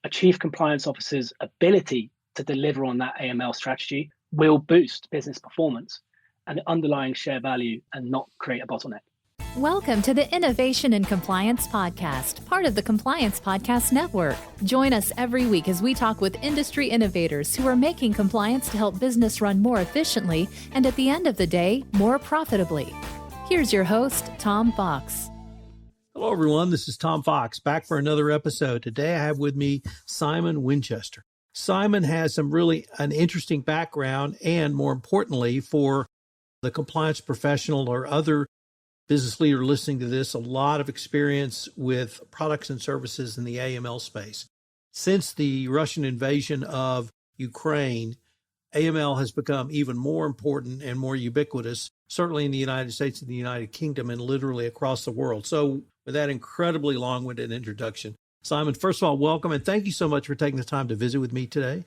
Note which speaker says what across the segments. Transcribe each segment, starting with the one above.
Speaker 1: a chief compliance officer's ability to deliver on that AML strategy will boost business performance and the underlying share value and not create a bottleneck.
Speaker 2: Welcome to the Innovation in Compliance Podcast, part of the Compliance Podcast Network. Join us every week as we talk with industry innovators who are making compliance to help business run more efficiently and at the end of the day, more profitably. Here's your host, Tom Fox.
Speaker 3: Hello, everyone. This is Tom Fox, back for another episode. Today, I have with me Simon Winchester. Simon has an interesting background and, more importantly, for the compliance professional or other business leader listening to this, a lot of experience with products and services in the AML space. Since the Russian invasion of Ukraine, AML has become even more important and more ubiquitous, certainly in the United States and the United Kingdom and literally across the world. So with that incredibly long-winded introduction, Simon, first of all, welcome and thank you so much for taking the time to visit with me today.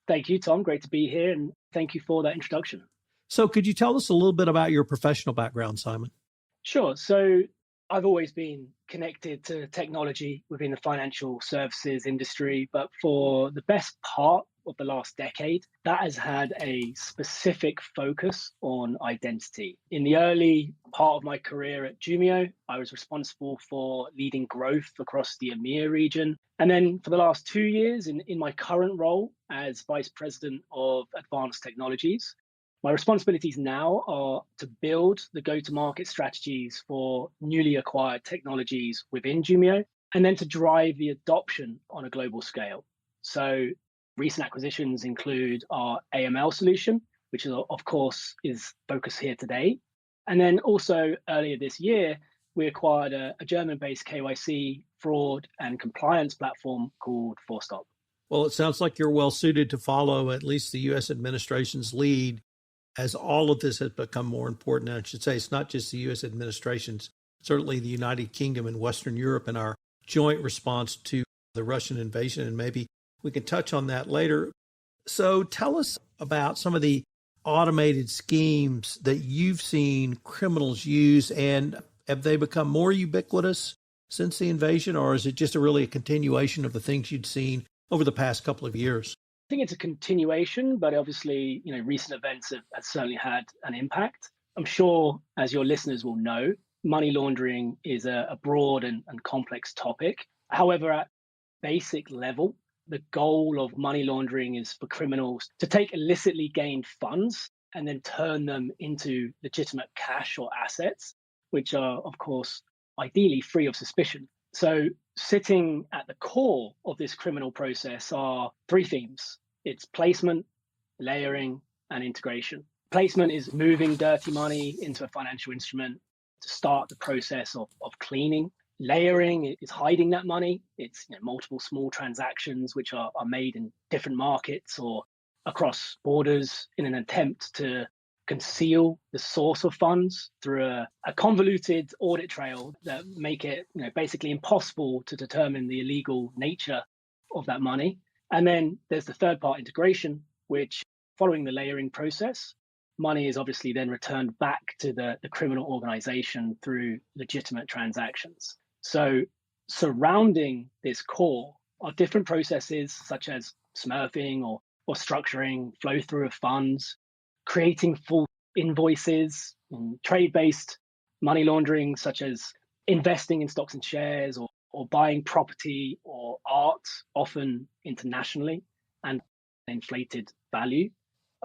Speaker 1: Thank you, Tom. Great to be here, and thank you for that introduction.
Speaker 3: So could you tell us a little bit about your professional background, Simon?
Speaker 1: Sure. So I've always been connected to technology within the financial services industry, but for the best part of the last decade, that has had a specific focus on identity. In the early part of my career at Jumio, I was responsible for leading growth across the EMEA region. And then for the last 2 years in my current role as Vice President of Advanced Technologies, my responsibilities now are to build the go-to-market strategies for newly acquired technologies within Jumio, and then to drive the adoption on a global scale. So recent acquisitions include our AML Solution, which is, of course, is focused here today. And then also earlier this year, we acquired a German-based KYC fraud and compliance platform called Fourstop.
Speaker 3: Well, it sounds like you're well suited to follow at least the U.S. administration's lead as all of this has become more important. And I should say it's not just the U.S. administrations, certainly the United Kingdom and Western Europe and our joint response to the Russian invasion. And maybe we can touch on that later. So tell us about some of the automated schemes that you've seen criminals use, and have they become more ubiquitous since the invasion, or is it just really a continuation of the things you'd seen over the past couple of years?
Speaker 1: I think it's a continuation, but obviously, recent events have certainly had an impact. I'm sure, as your listeners will know, money laundering is a broad and complex topic. However, at basic level, the goal of money laundering is for criminals to take illicitly gained funds and then turn them into legitimate cash or assets, which are, of course, ideally free of suspicion. So sitting at the core of this criminal process are three themes. It's placement, layering, and integration. Placement is moving dirty money into a financial instrument to start the process of cleaning. Layering is hiding that money. It's multiple small transactions which are made in different markets or across borders in an attempt to conceal the source of funds through a convoluted audit trail that make it basically impossible to determine the illegal nature of that money. And then there's the third part, integration, which following the layering process, money is obviously then returned back to the criminal organization through legitimate transactions. So surrounding this core are different processes such as smurfing or structuring, flow through of funds, creating full invoices, trade-based money laundering, such as investing in stocks and shares or buying property or art, often internationally, and inflated value.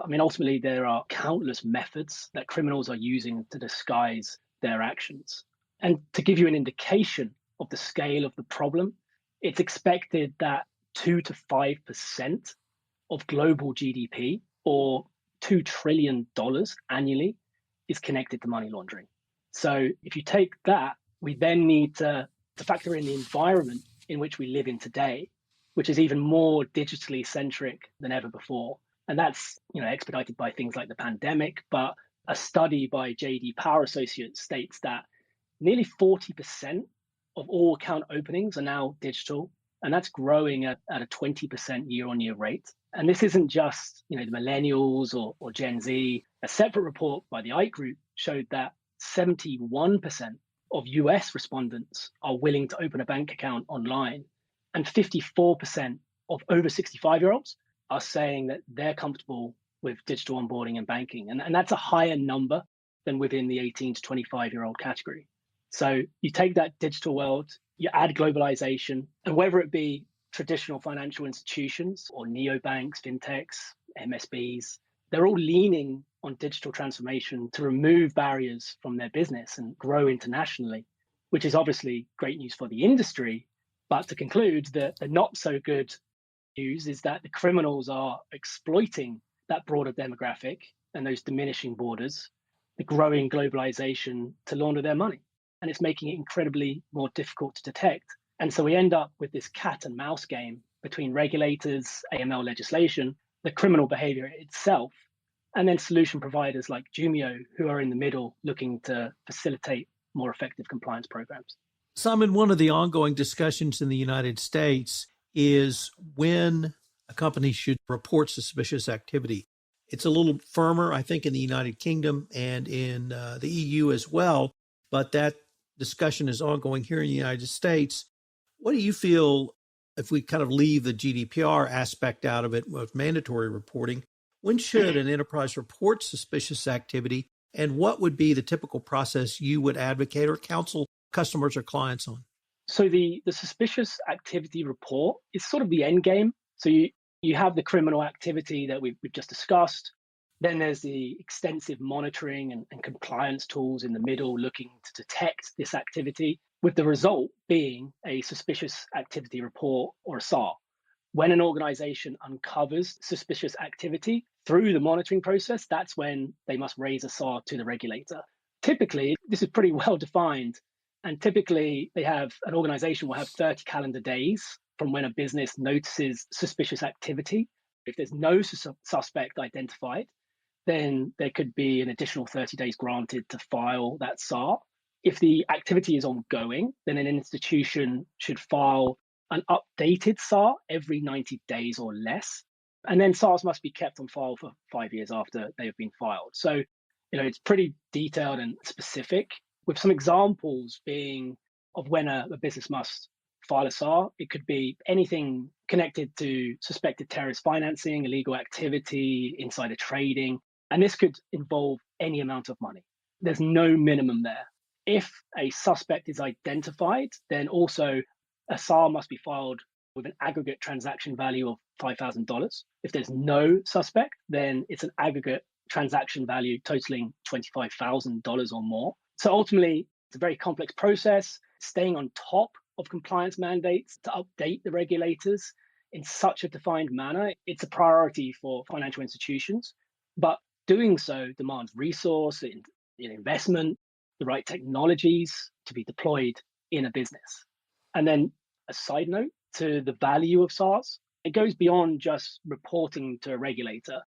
Speaker 1: I mean, ultimately, there are countless methods that criminals are using to disguise their actions. And to give you an indication of the scale of the problem, it's expected that 2 to 5% of global GDP, or $2 trillion annually, is connected to money laundering. So if you take that, we then need to factor in the environment in which we live in today, which is even more digitally centric than ever before. And that's expedited by things like the pandemic. But a study by J.D. Power Associates states that nearly 40% of all account openings are now digital, and that's growing at a 20% year-on-year rate. And this isn't just the millennials or Gen Z. A separate report by the Ike Group showed that 71% of US respondents are willing to open a bank account online, and 54% of over 65-year-olds are saying that they're comfortable with digital onboarding and banking. And that's a higher number than within the 18 to 25-year-old category. So you take that digital world, you add globalization, and whether it be traditional financial institutions or neobanks, fintechs, MSBs, they're all leaning on digital transformation to remove barriers from their business and grow internationally, which is obviously great news for the industry. But to conclude, the not so good news is that the criminals are exploiting that broader demographic and those diminishing borders, the growing globalization to launder their money. And it's making it incredibly more difficult to detect. And so we end up with this cat and mouse game between regulators, AML legislation, the criminal behavior itself, and then solution providers like Jumio, who are in the middle looking to facilitate more effective compliance programs.
Speaker 3: Simon, one of the ongoing discussions in the United States is when a company should report suspicious activity. It's a little firmer, I think, in the United Kingdom and in the EU as well, but that discussion is ongoing here in the United States. What do you feel, if we kind of leave the GDPR aspect out of it with mandatory reporting, when should an enterprise report suspicious activity, and what would be the typical process you would advocate or counsel customers or clients on?
Speaker 1: So the suspicious activity report is sort of the end game. So you have the criminal activity that we've just discussed. Then there's the extensive monitoring and compliance tools in the middle looking to detect this activity, with the result being a suspicious activity report or a SAR. When an organization uncovers suspicious activity through the monitoring process, that's when they must raise a SAR to the regulator. Typically, this is pretty well defined. And typically, an organization will have 30 calendar days from when a business notices suspicious activity. If there's no suspect identified, then there could be an additional 30 days granted to file that SAR. If the activity is ongoing, then an institution should file an updated SAR every 90 days or less. And then SARs must be kept on file for 5 years after they have been filed. So, it's pretty detailed and specific, with some examples being of when a business must file a SAR. It could be anything connected to suspected terrorist financing, illegal activity, insider trading, and this could involve any amount of money. There's no minimum there. If a suspect is identified, then also a SAR must be filed with an aggregate transaction value of $5,000. If there's no suspect, then it's an aggregate transaction value totaling $25,000 or more. So ultimately, it's a very complex process, staying on top of compliance mandates to update the regulators in such a defined manner. It's a priority for financial institutions, but doing so demands resource, investment, the right technologies to be deployed in a business. And then a side note to the value of SARs, it goes beyond just reporting to a regulator.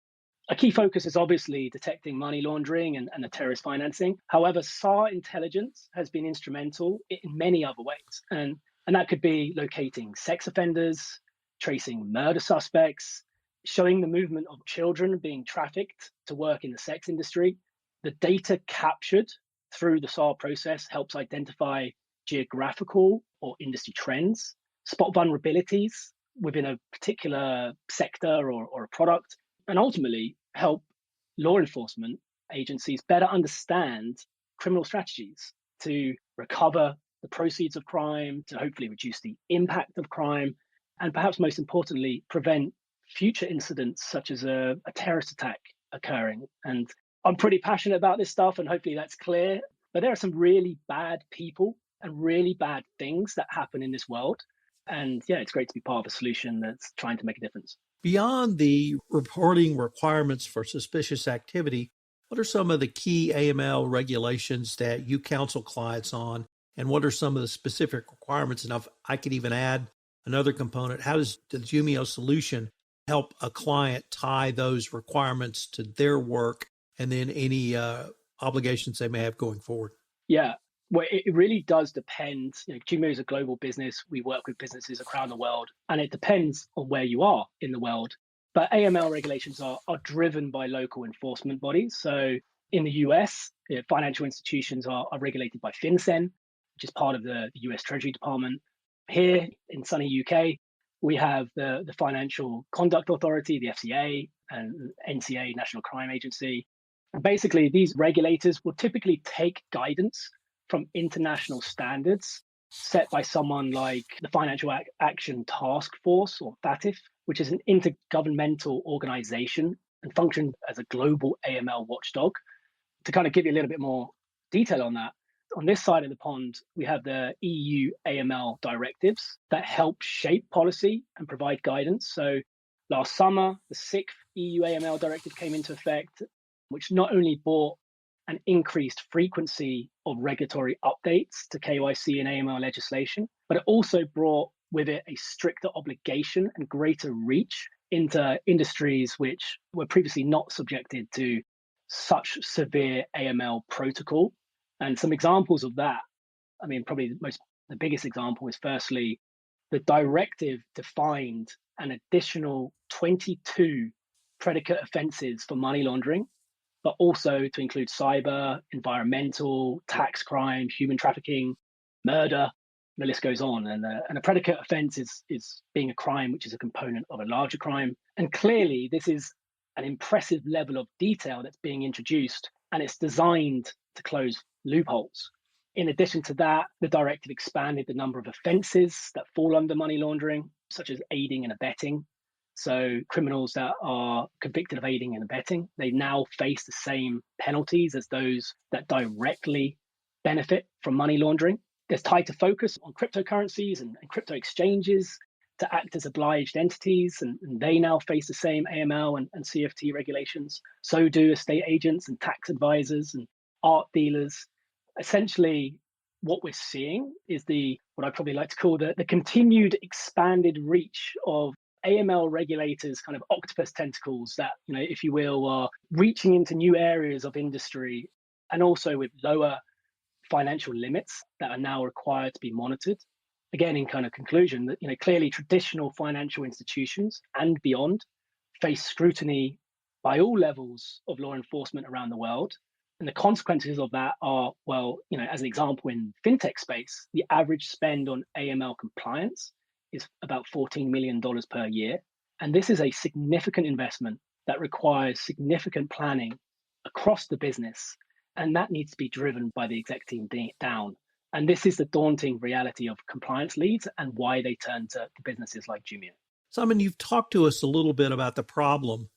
Speaker 1: A key focus is obviously detecting money laundering and the terrorist financing. However, SAR intelligence has been instrumental in many other ways. And that could be locating sex offenders, tracing murder suspects, showing the movement of children being trafficked to work in the sex industry. The data captured through the SAR process helps identify geographical or industry trends, spot vulnerabilities within a particular sector or a product, and ultimately help law enforcement agencies better understand criminal strategies to recover the proceeds of crime, to hopefully reduce the impact of crime, and perhaps most importantly, prevent future incidents such as a terrorist attack occurring. And I'm pretty passionate about this stuff, and hopefully that's clear. But there are some really bad people and really bad things that happen in this world. And yeah, it's great to be part of a solution that's trying to make a difference.
Speaker 3: Beyond the reporting requirements for suspicious activity, what are some of the key AML regulations that you counsel clients on? And what are some of the specific requirements? And if I could even add another component, how does the Jumio solution help a client tie those requirements to their work and then any obligations they may have going forward?
Speaker 1: Yeah, well, it really does depend. Jumio is a global business. We work with businesses around the world, and it depends on where you are in the world. But AML regulations are driven by local enforcement bodies. So in the US, financial institutions are regulated by FinCEN, which is part of the US Treasury Department. Here in sunny UK, We have the Financial Conduct Authority, the FCA, and NCA, National Crime Agency. And basically, these regulators will typically take guidance from international standards set by someone like the Financial Action Task Force, or FATF, which is an intergovernmental organization and functions as a global AML watchdog. To kind of give you a little bit more detail on that, on this side of the pond, we have the EU AML directives that help shape policy and provide guidance. So last summer, the 6th EU AML directive came into effect, which not only brought an increased frequency of regulatory updates to KYC and AML legislation, but it also brought with it a stricter obligation and greater reach into industries which were previously not subjected to such severe AML protocol. And some examples of that, I mean, probably the biggest example is firstly, the directive defined an additional 22 predicate offenses for money laundering, but also to include cyber, environmental, tax crime, human trafficking, murder. The list goes on. And a predicate offense is being a crime which is a component of a larger crime. And clearly, this is an impressive level of detail that's being introduced, and it's designed to close loopholes. In addition to that, the directive expanded the number of offenses that fall under money laundering, such as aiding and abetting. So criminals that are convicted of aiding and abetting, they now face the same penalties as those that directly benefit from money laundering. There's tighter focus on cryptocurrencies and crypto exchanges to act as obliged entities, and they now face the same AML and CFT regulations. So do estate agents and tax advisors and art dealers. Essentially, what we're seeing is what I probably like to call the continued expanded reach of AML regulators, kind of octopus tentacles that, if you will, are reaching into new areas of industry, and also with lower financial limits that are now required to be monitored. Again, in kind of conclusion, that clearly traditional financial institutions and beyond face scrutiny by all levels of law enforcement around the world. And the consequences of that are, as an example, in fintech space, the average spend on AML compliance is about $14 million per year. And this is a significant investment that requires significant planning across the business. And that needs to be driven by the exec team down. And this is the daunting reality of compliance leads and why they turn to businesses like Jumio.
Speaker 3: Simon, you've talked to us a little bit about the problem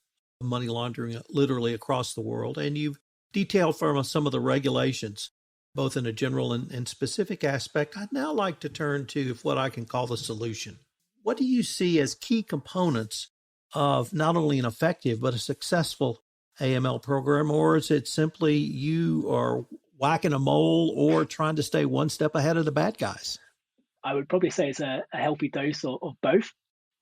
Speaker 3: of money laundering literally across the world, and you've detailed from us some of the regulations, both in a general and specific aspect. I'd now like to turn to what I can call the solution. What do you see as key components of not only an effective but a successful AML program, or is it simply you are whacking a mole or trying to stay one step ahead of the bad guys?
Speaker 1: I would probably say it's a healthy dose of both.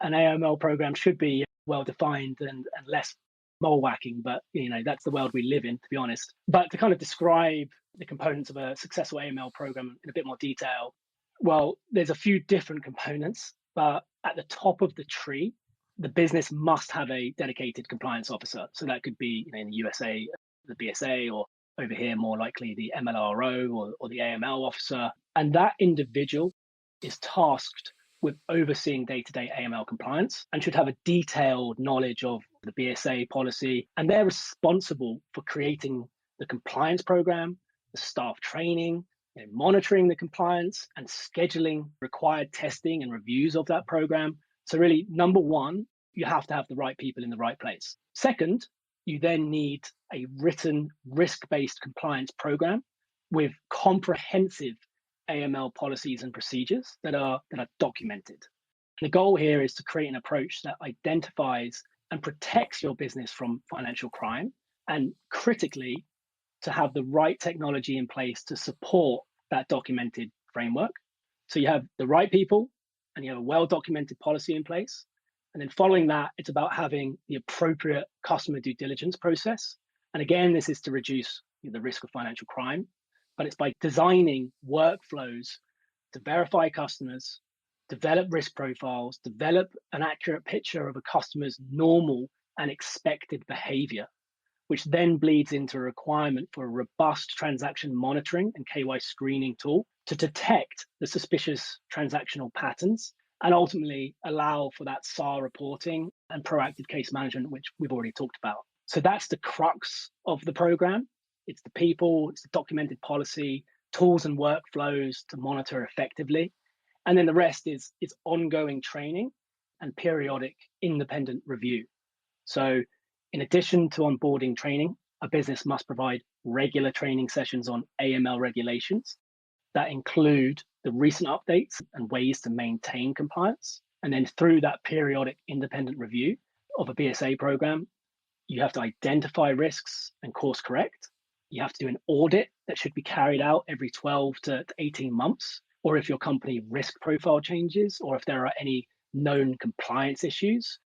Speaker 1: An AML program should be well-defined and less mole whacking, but that's the world we live in, to be honest. But to kind of describe the components of a successful AML program in a bit more detail, well, there's a few different components, but at the top of the tree, the business must have a dedicated compliance officer. So that could be in the USA, the BSA, or over here, more likely the MLRO or the AML officer. And that individual is tasked with overseeing day-to-day AML compliance and should have a detailed knowledge of the BSA policy. And they're responsible for creating the compliance program, the staff training, monitoring the compliance, and scheduling required testing and reviews of that program. So really, number one, you have to have the right people in the right place. Second, you then need a written risk-based compliance program with comprehensive AML policies and procedures that are documented. The goal here is to create an approach that identifies and protects your business from financial crime, and critically, to have the right technology in place to support that documented framework. So you have the right people and you have a well-documented policy in place. And then following that, it's about having the appropriate customer due diligence process. And again, this is to reduce the risk of financial crime, but it's by designing workflows to verify customers, develop risk profiles, develop an accurate picture of a customer's normal and expected behavior, which then bleeds into a requirement for a robust transaction monitoring and KYC screening tool to detect the suspicious transactional patterns and ultimately allow for that SAR reporting and proactive case management, which we've already talked about. So that's the crux of the program. It's the people, it's the documented policy, tools and workflows to monitor effectively. And then the rest is ongoing training and periodic independent review. So in addition to onboarding training, a business must provide regular training sessions on AML regulations that include the recent updates and ways to maintain compliance. And then through that periodic independent review of a BSA program, you have to identify risks and course correct. You have to do an audit that should be carried out every 12 to 18 months, or if your company risk profile changes, or if there are any known compliance issues.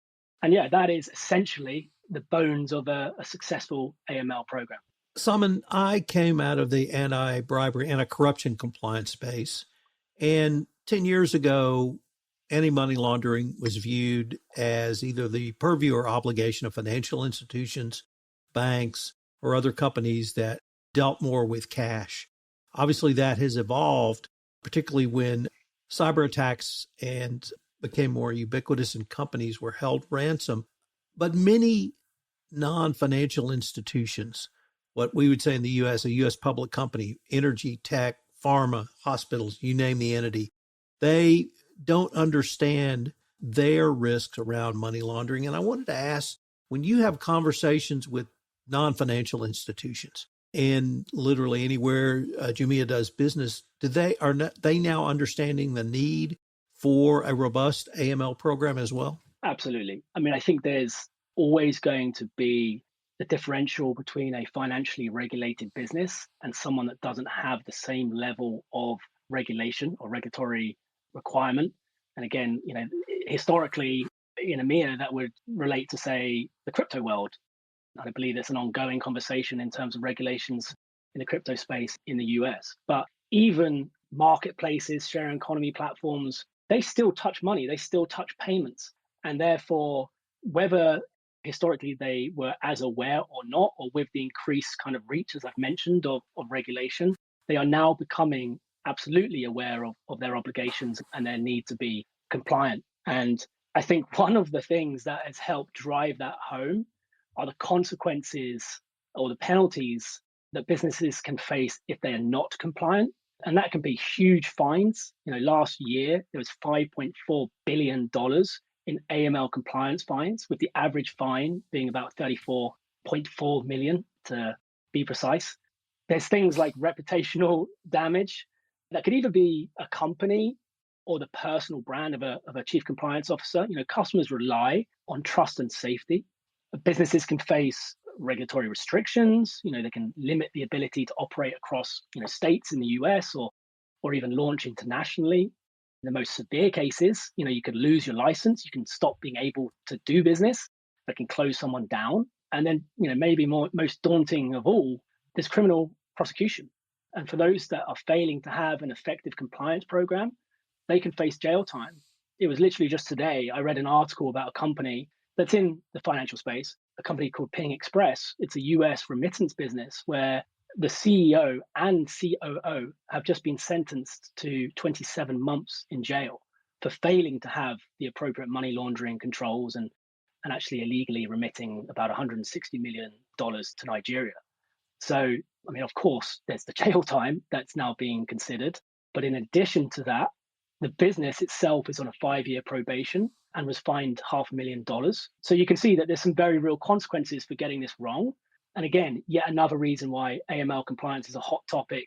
Speaker 1: And yeah, that is essentially the bones of a successful AML program.
Speaker 3: Simon, I came out of the anti-bribery, anti-corruption compliance space. And 10 years ago, anti-money laundering was viewed as either the purview or obligation of financial institutions, banks, or other companies that dealt more with cash. Obviously, that has evolved, particularly when cyber attacks and became more ubiquitous and companies were held ransom. But many non-financial institutions, what we would say in the U.S., a U.S. public company, energy, tech, pharma, hospitals, you name the entity, they don't understand their risks around money laundering. And I wanted to ask, when you have conversations with non-financial institutions and literally anywhere Jumio does business, are they now understanding the need for a robust AML program as well?
Speaker 1: Absolutely. I mean, I think there's always going to be the differential between a financially regulated business and someone that doesn't have the same level of regulation or regulatory requirement. And again, historically in EMEA, that would relate to, say, the crypto world. And I believe it's an ongoing conversation in terms of regulations in the crypto space in the US. But even marketplaces, sharing economy platforms, they still touch money, they still touch payments. And therefore, whether historically they were as aware or not, or with the increased kind of reach, as I've mentioned, of regulation, they are now becoming absolutely aware of their obligations and their need to be compliant. And I think one of the things that has helped drive that home are the consequences or the penalties that businesses can face if they are not compliant. And that can be huge fines. Last year, there was $5.4 billion in AML compliance fines, with the average fine being about 34.4 million to be precise. There's things like reputational damage that could either be a company or the personal brand of a chief compliance officer. Customers rely on trust and safety. Businesses can face regulatory restrictions. They can limit the ability to operate across states in the US or even launch internationally. In the most severe cases, you could lose your license. You can stop being able to do business. That can close someone down. And then, maybe most daunting of all, there's criminal prosecution. And for those that are failing to have an effective compliance program, they can face jail time. It was literally just today, I read an article about a company that's in the financial space, a company called Ping Express. It's a US remittance business where the CEO and COO have just been sentenced to 27 months in jail for failing to have the appropriate money laundering controls and actually illegally remitting about $160 million to Nigeria. So, I mean, of course, there's the jail time that's now being considered. But in addition to that, the business itself is on a 5-year probation and was fined $500,000. So you can see that there's some very real consequences for getting this wrong. And again, yet another reason why AML compliance is a hot topic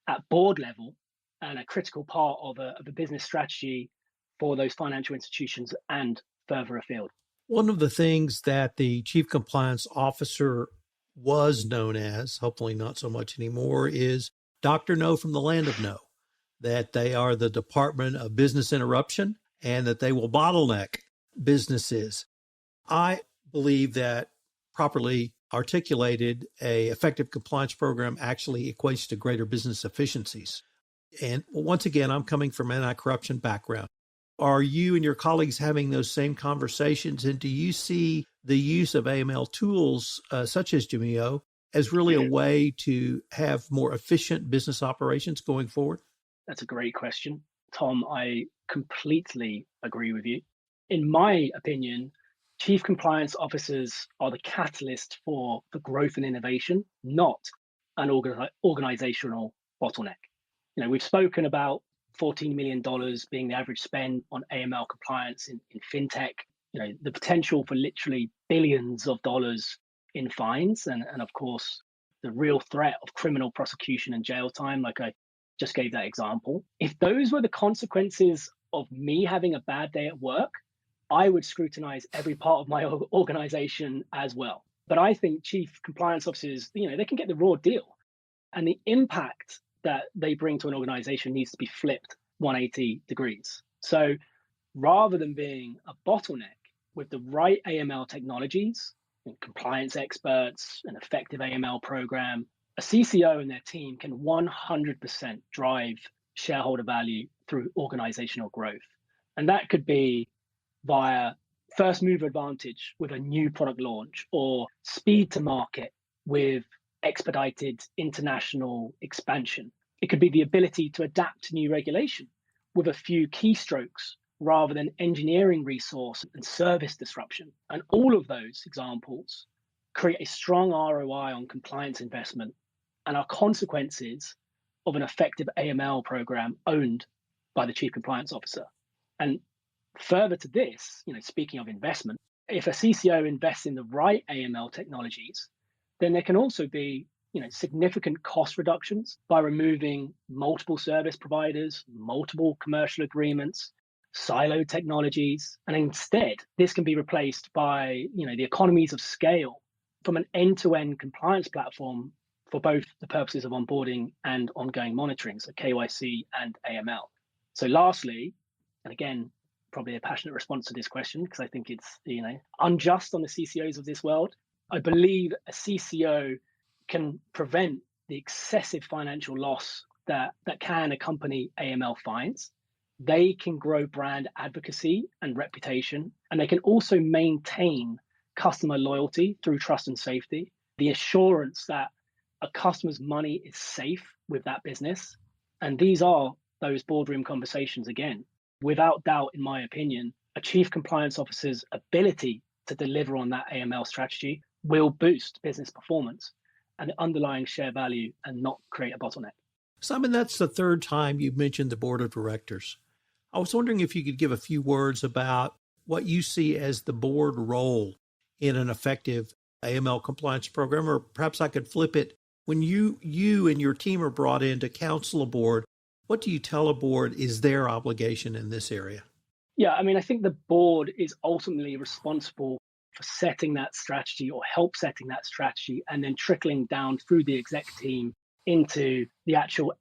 Speaker 1: at board level and a critical part of a business strategy for those financial institutions and further afield.
Speaker 3: One of the things that the chief compliance officer was known as, hopefully not so much anymore, is Dr. No from the land of no, that they are the Department of Business Interruption and that they will bottleneck businesses. I believe that properly articulated, a effective compliance program actually equates to greater business efficiencies. And once again, I'm coming from an anti-corruption background. Are you and your colleagues having those same conversations? And do you see the use of AML tools such as Jumio as really a way to have more efficient business operations going forward?
Speaker 1: That's a great question, Tom. I completely agree with you. In my opinion, chief compliance officers are the catalyst for the growth and innovation, not an organizational bottleneck. We've spoken about $14 million being the average spend on AML compliance in fintech. The potential for literally billions of dollars in fines, and of course, the real threat of criminal prosecution and jail time, like I just gave that example. If those were the consequences of me having a bad day at work, I would scrutinize every part of my organization as well. But I think chief compliance officers, they can get the raw deal. And the impact that they bring to an organization needs to be flipped 180 degrees. So rather than being a bottleneck, with the right AML technologies, compliance experts, an effective AML program, a CCO and their team can 100% drive shareholder value through organizational growth. And that could be via first mover advantage with a new product launch, or speed to market with expedited international expansion. It could be the ability to adapt to new regulation with a few keystrokes rather than engineering resource and service disruption. And all of those examples create a strong ROI on compliance investment and are consequences of an effective AML program owned by the chief compliance officer. And further to this, speaking of investment, if a CCO invests in the right AML technologies, then there can also be significant cost reductions by removing multiple service providers, multiple commercial agreements, siloed technologies. And instead, this can be replaced by the economies of scale from an end-to-end compliance platform for both the purposes of onboarding and ongoing monitoring, so KYC and AML. So lastly, and again, probably a passionate response to this question because I think it's unjust on the CCOs of this world. I believe a CCO can prevent the excessive financial loss that can accompany AML fines. They can grow brand advocacy and reputation, and they can also maintain customer loyalty through trust and safety, the assurance that a customer's money is safe with that business. And these are those boardroom conversations again. Without doubt, in my opinion, a chief compliance officer's ability to deliver on that AML strategy will boost business performance and the underlying share value and not create a bottleneck.
Speaker 3: Simon, that's the third time you've mentioned the board of directors. I was wondering if you could give a few words about what you see as the board role in an effective AML compliance program, or perhaps I could flip it. When you and your team are brought in to counsel a board, what do you tell a board is their obligation in this area?
Speaker 1: Yeah, I think the board is ultimately responsible for setting that strategy or help setting that strategy and then trickling down through the exec team into the actual,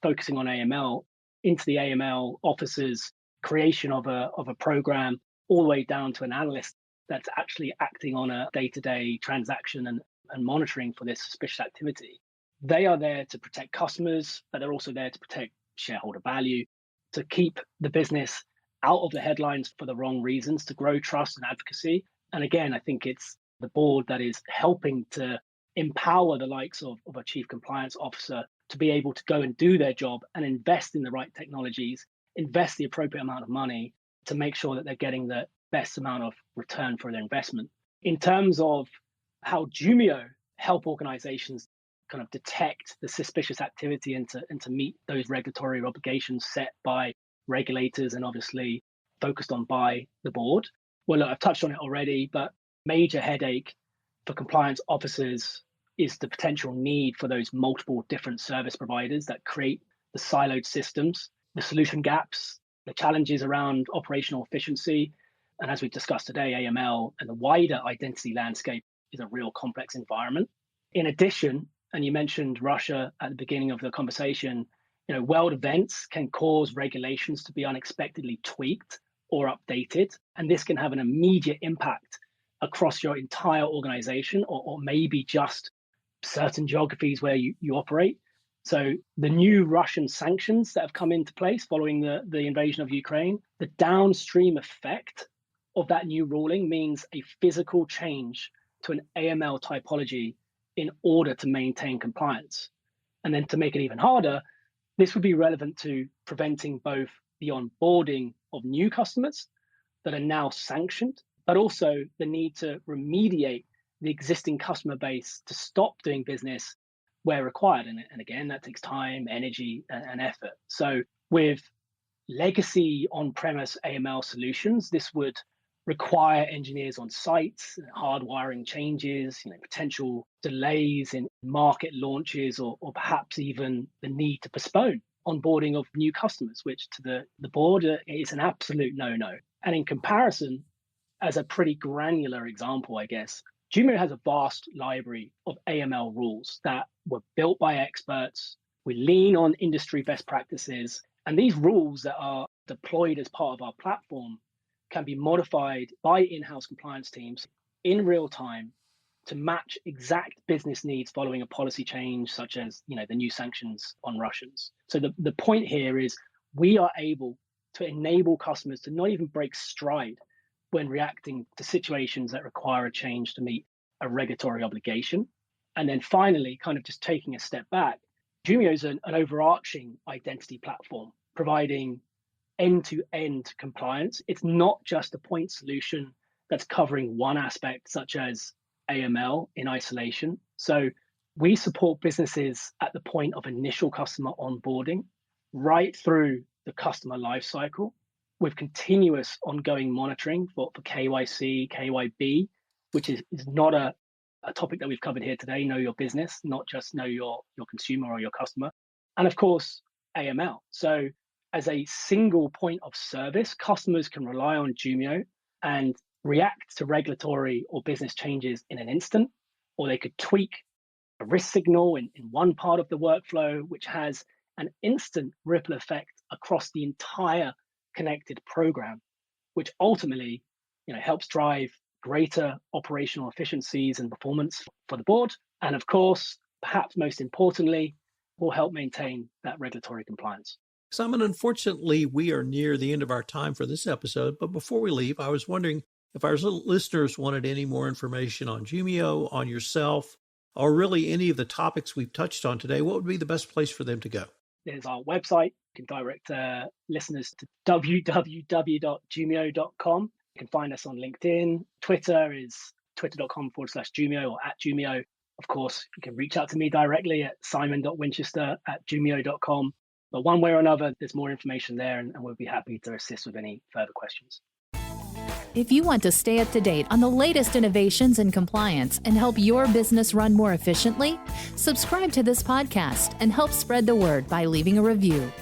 Speaker 1: focusing on AML, into the AML officers' creation of a program, all the way down to an analyst that's actually acting on a day-to-day transaction and monitoring for this suspicious activity. They are there to protect customers, but they're also there to protect shareholder value, to keep the business out of the headlines for the wrong reasons, to grow trust and advocacy. And again, I think it's the board that is helping to empower the likes of a chief compliance officer to be able to go and do their job and invest in the right technologies, invest the appropriate amount of money to make sure that they're getting the best amount of return for their investment. In terms of how Jumio help organizations kind of detect the suspicious activity and to meet those regulatory obligations set by regulators and obviously focused on by the board. Well, look, I've touched on it already, but major headache for compliance officers is the potential need for those multiple different service providers that create the siloed systems, the solution gaps, the challenges around operational efficiency. And as we've discussed today, AML and the wider identity landscape is a real complex environment. In addition, and you mentioned Russia at the beginning of the conversation, world events can cause regulations to be unexpectedly tweaked or updated, and this can have an immediate impact across your entire organization or maybe just certain geographies where you operate. So the new Russian sanctions that have come into place following the invasion of Ukraine, the downstream effect of that new ruling means a physical change to an AML typology in order to maintain compliance. And then to make it even harder, this would be relevant to preventing both the onboarding of new customers that are now sanctioned, but also the need to remediate the existing customer base to stop doing business where required. And again, that takes time, energy, and effort. So with legacy on-premise AML solutions, this would require engineers on site, hardwiring changes, potential delays in market launches, or perhaps even the need to postpone onboarding of new customers, which to the board is an absolute no-no. And in comparison, as a pretty granular example, I guess, Jumio has a vast library of AML rules that were built by experts. We lean on industry best practices, and these rules that are deployed as part of our platform can be modified by in-house compliance teams in real time to match exact business needs following a policy change, such as the new sanctions on Russians. So the point here is we are able to enable customers to not even break stride when reacting to situations that require a change to meet a regulatory obligation. And then finally, kind of just taking a step back, Jumio is an overarching identity platform providing end-to-end compliance. It's not just a point solution that's covering one aspect, such as AML in isolation. So we support businesses at the point of initial customer onboarding, right through the customer lifecycle, with continuous ongoing monitoring for KYC, KYB, which is not a topic that we've covered here today, know your business, not just know your consumer or your customer. And of course, AML. So as a single point of service, customers can rely on Jumio and react to regulatory or business changes in an instant, or they could tweak a risk signal in one part of the workflow, which has an instant ripple effect across the entire connected program, which ultimately helps drive greater operational efficiencies and performance for the board. And of course, perhaps most importantly, will help maintain that regulatory compliance.
Speaker 3: Simon, unfortunately, we are near the end of our time for this episode. But before we leave, I was wondering if our listeners wanted any more information on Jumio, on yourself, or really any of the topics we've touched on today, what would be the best place for them to go?
Speaker 1: There's our website. You can direct listeners to www.jumio.com. You can find us on LinkedIn. Twitter is twitter.com/Jumio or @Jumio. Of course, you can reach out to me directly at simon.winchester@jumio.com. But one way or another, there's more information there, and we'll be happy to assist with any further questions.
Speaker 2: If you want to stay up to date on the latest innovations in compliance and help your business run more efficiently, subscribe to this podcast and help spread the word by leaving a review.